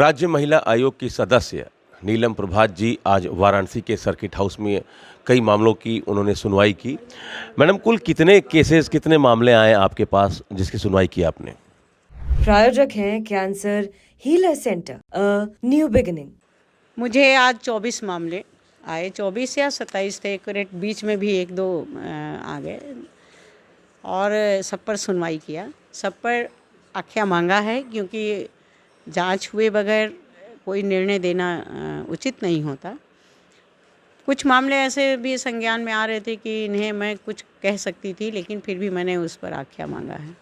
राज्य महिला आयोग की सदस्य नीलम प्रभात जी आज वाराणसी के सर्किट हाउस में कई मामलों की उन्होंने सुनवाई की। मैडम, कुल कितने केसेस, कितने मामले आए आपके पास जिसकी सुनवाई की आपने? प्रायोजक हैं cancer healer centre a new beginning. मुझे आज 24 मामले आए, 24 या 27 थे, करेक्ट, बीच में भी एक दो आ गए और सब पर सुनवाई किया। सब पर आख्या मांगा है क्योंकि जांच हुए बगैर कोई निर्णय देना उचित नहीं होता। कुछ मामले ऐसे भी संज्ञान में आ रहे थे कि इन्हें मैं कुछ कह सकती थी, लेकिन फिर भी मैंने उस पर आख्या मांगा है।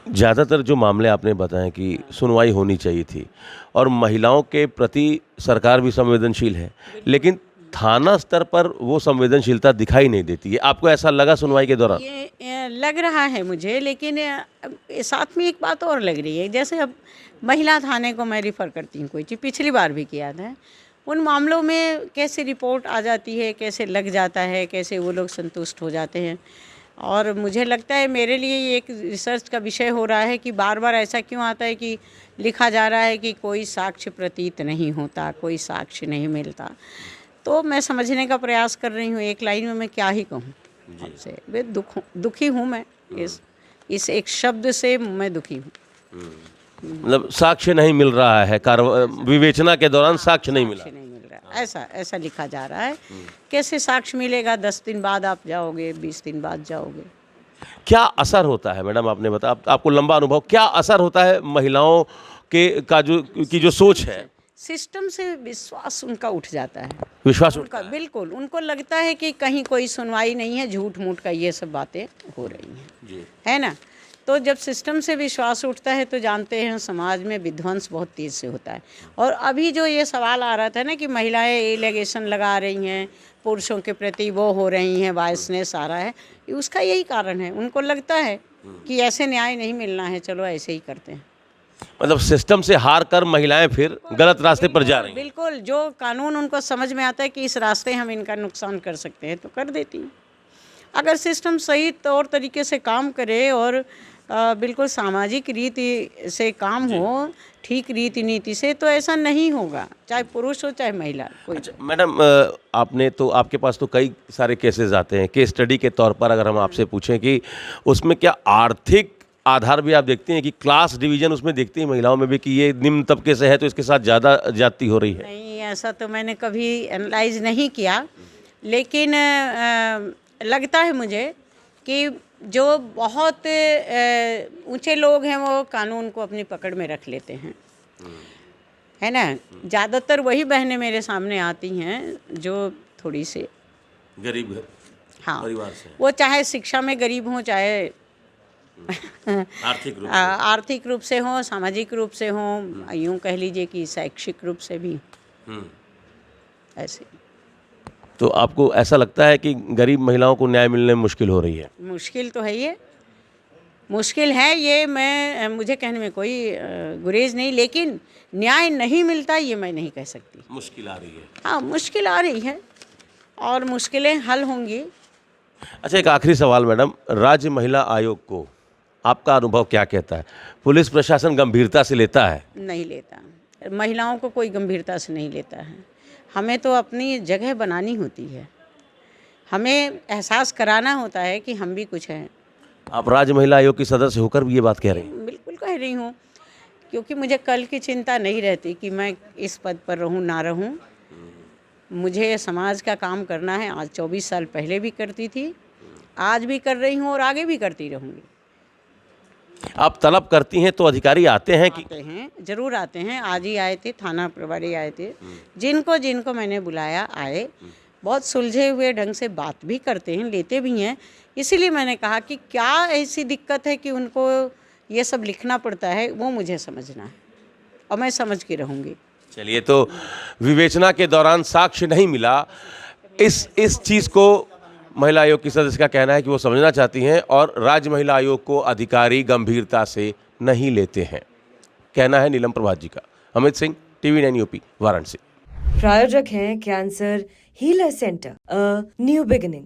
ज़्यादातर जो मामले आपने बताए कि सुनवाई होनी चाहिए थी और महिलाओं के प्रति सरकार भी संवेदनशील है, लेकिन थाना स्तर पर वो संवेदनशीलता दिखाई नहीं देती है। आपको ऐसा लगा सुनवाई के दौरान? ये लग रहा है मुझे, लेकिन साथ में एक बात और लग रही है। जैसे अब महिला थाने को मैं रिफ़र करती हूँ, कोई चीज़ पिछली बार भी किया था, उन मामलों में कैसे रिपोर्ट आ जाती है, कैसे लग जाता है, कैसे वो लोग संतुष्ट हो जाते हैं। और मुझे लगता है मेरे लिए ये एक रिसर्च का विषय हो रहा है कि बार बार ऐसा क्यों आता है कि लिखा जा रहा है कि कोई साक्ष्य प्रतीत नहीं होता, कोई साक्ष्य नहीं मिलता। तो मैं समझने का प्रयास कर रही हूँ, एक लाइन में मैं क्या ही कहूँ आपसे। वे दुखी हूँ मैं, इस एक शब्द से मैं दुखी हूँ। मतलब साक्ष्य नहीं मिल रहा है, विवेचना के दौरान साक्ष्य नहीं मिला। नहीं मिल रहा, ऐसा लिखा जा रहा है। कैसे साक्ष्य मिलेगा? 10 दिन बाद आप जाओगे, 20 दिन बाद जाओगे। क्या असर होता है मैडम, आपने बताया, आपको लंबा अनुभव, क्या असर होता है महिलाओं के की जो सोच है? सिस्टम से विश्वास उनका उठ जाता है। विश्वास उनका बिल्कुल, उनको लगता है कि कहीं कोई सुनवाई नहीं है, झूठ मूठ का ये सब बातें हो रही हैं, है ना। तो जब सिस्टम से विश्वास उठता है तो जानते हैं समाज में विध्वंस बहुत तेज़ से होता है। और अभी जो ये सवाल आ रहा था ना कि महिलाएं एलिगेशन लगा रही हैं, पुरुषों के प्रति वो हो रही हैं, बायसनेस आ रहा है, उसका यही कारण है। उनको लगता है कि ऐसे न्याय नहीं मिलना है, चलो ऐसे ही करते हैं। मतलब सिस्टम से हार कर महिलाएं फिर गलत रास्ते पर जा रही हैं। बिल्कुल, जो कानून उनको समझ में आता है कि इस रास्ते हम इनका नुकसान कर सकते हैं तो कर देती हैं। अगर सिस्टम सही तौर तरीके से काम करे और बिल्कुल सामाजिक रीति से काम हो, ठीक रीति नीति से, तो ऐसा नहीं होगा, चाहे पुरुष हो चाहे महिला कोई। अच्छा मैडम, आपने तो, आपके पास तो कई सारे केसेस आते हैं। केस स्टडी के तौर पर अगर हम आपसे पूछें कि उसमें क्या आर्थिक आधार भी आप देखती हैं कि क्लास डिवीजन उसमें देखती हैं महिलाओं में भी कि ये निम्न तबके से है तो इसके साथ ज़्यादा ज्यादती हो रही है? नहीं, ऐसा तो मैंने कभी एनालाइज नहीं किया, लेकिन लगता है मुझे कि जो बहुत ऊंचे लोग हैं वो कानून को अपनी पकड़ में रख लेते हैं, है ना। ज़्यादातर वही बहनें मेरे सामने आती हैं जो थोड़ी सी गरीब हाँ परिवार से, वो चाहे शिक्षा में गरीब हों, चाहे आर्थिक रूप से हों, सामाजिक रूप से हों, यूँ कह लीजिए कि शैक्षिक रूप से भी ऐसे। तो आपको ऐसा लगता है कि गरीब महिलाओं को न्याय मिलने में मुश्किल हो रही है? मुश्किल तो है, ये मुश्किल है, ये मुझे कहने में कोई गुरेज नहीं, लेकिन न्याय नहीं मिलता ये मैं नहीं कह सकती। मुश्किल आ रही है। हाँ, मुश्किल आ रही है और मुश्किलें हल होंगी। अच्छा, एक आखिरी सवाल मैडम, राज्य महिला आयोग को आपका अनुभव क्या कहता है? पुलिस प्रशासन गंभीरता से लेता है? नहीं लेता, महिलाओं को कोई गंभीरता से नहीं लेता है। हमें तो अपनी जगह बनानी होती है, हमें एहसास कराना होता है कि हम भी कुछ हैं। आप राज्य महिला आयोग की सदस्य होकर भी ये बात कह रही हैं? बिल्कुल कह रही हूँ, क्योंकि मुझे कल की चिंता नहीं रहती कि मैं इस पद पर रहूँ ना रहूँ। मुझे समाज का काम करना है। आज 24 साल पहले भी करती थी, आज भी कर रही हूँ और आगे भी करती रहूँगी। आप तलब करती हैं तो अधिकारी आते हैं कि? आते हैं, ज़रूर आते हैं। आज ही आए थे, थाना प्रभारी आए थे, जिनको मैंने बुलाया आए, बहुत सुलझे हुए ढंग से बात भी करते हैं, लेते भी हैं। इसीलिए मैंने कहा कि क्या ऐसी दिक्कत है कि उनको ये सब लिखना पड़ता है, वो मुझे समझना है और मैं समझ के रहूँगी। चलिए, तो विवेचना के दौरान साक्ष्य नहीं मिला, इस चीज़ को महिला आयोग की सदस्य का कहना है कि वो समझना चाहती हैं और राज्य महिला आयोग को अधिकारी गंभीरता से नहीं लेते हैं, कहना है नीलम प्रभात जी का। Amit Singh, TV9 UP, Varanasi. प्रायोजक हैं cancer healer centre a new beginning.